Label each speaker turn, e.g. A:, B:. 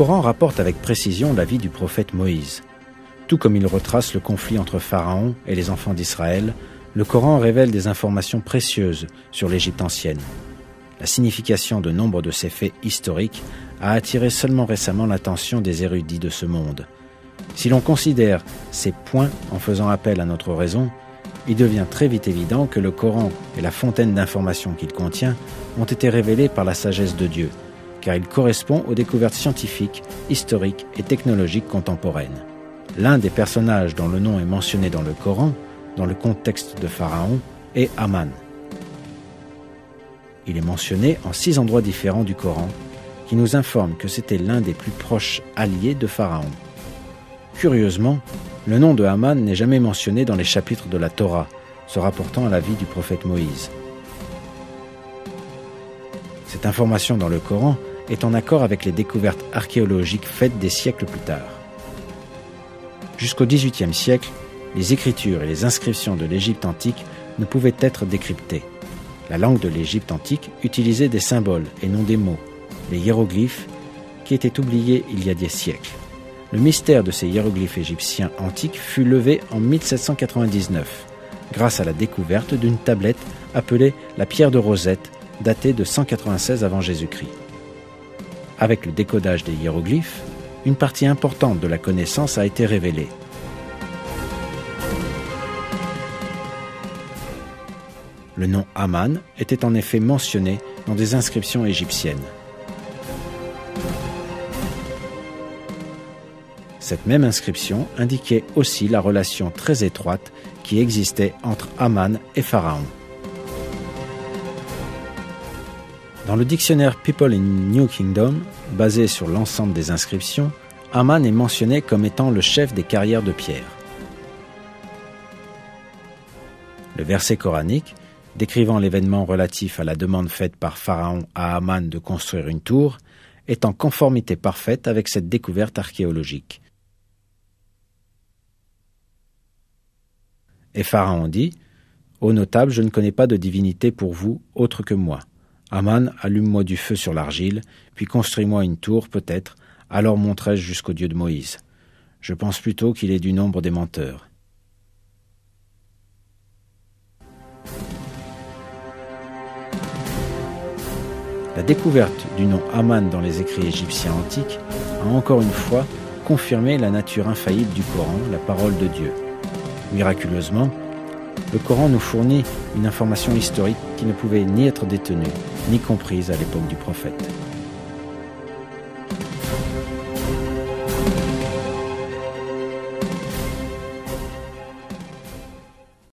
A: Coran rapporte avec précision la vie du prophète Moïse. Tout comme il retrace le conflit entre Pharaon et les enfants d'Israël, le Coran révèle des informations précieuses sur l'Égypte ancienne. La signification de nombre de ces faits historiques a attiré seulement récemment l'attention des érudits de ce monde. Si l'on considère ces points en faisant appel à notre raison, il devient très vite évident que le Coran et la fontaine d'informations qu'il contient ont été révélés par la sagesse de Dieu, car il correspond aux découvertes scientifiques, historiques et technologiques contemporaines. L'un des personnages dont le nom est mentionné dans le Coran, dans le contexte de Pharaon, est Haman. Il est mentionné en 6 endroits différents du Coran, qui nous informent que c'était l'un des plus proches alliés de Pharaon. Curieusement, le nom de Haman n'est jamais mentionné dans les chapitres de la Torah, se rapportant à la vie du prophète Moïse. Cette information dans le Coran est en accord avec les découvertes archéologiques faites des siècles plus tard. Jusqu'au XVIIIe siècle, les écritures et les inscriptions de l'Égypte antique ne pouvaient être décryptées. La langue de l'Égypte antique utilisait des symboles et non des mots, les hiéroglyphes, qui étaient oubliés il y a des siècles. Le mystère de ces hiéroglyphes égyptiens antiques fut levé en 1799, grâce à la découverte d'une tablette appelée la pierre de Rosette, datée de 196 avant Jésus-Christ. Avec le décodage des hiéroglyphes, une partie importante de la connaissance a été révélée. Le nom Haman était en effet mentionné dans des inscriptions égyptiennes. Cette même inscription indiquait aussi la relation très étroite qui existait entre Haman et Pharaon. Dans le dictionnaire People in New Kingdom, basé sur l'ensemble des inscriptions, Haman est mentionné comme étant le chef des carrières de pierre. Le verset coranique, décrivant l'événement relatif à la demande faite par Pharaon à Haman de construire une tour, est en conformité parfaite avec cette découverte archéologique. Et Pharaon dit : « Ô notable, je ne connais pas de divinité pour vous autre que moi. Haman, allume-moi du feu sur l'argile, puis construis-moi une tour, peut-être, alors monterai-je jusqu'au Dieu de Moïse. Je pense plutôt qu'il est du nombre des menteurs. » La découverte du nom Haman dans les écrits égyptiens antiques a encore une fois confirmé la nature infaillible du Coran, la parole de Dieu. Miraculeusement, le Coran nous fournit une information historique qui ne pouvait ni être détenue, ni comprise à l'époque du prophète.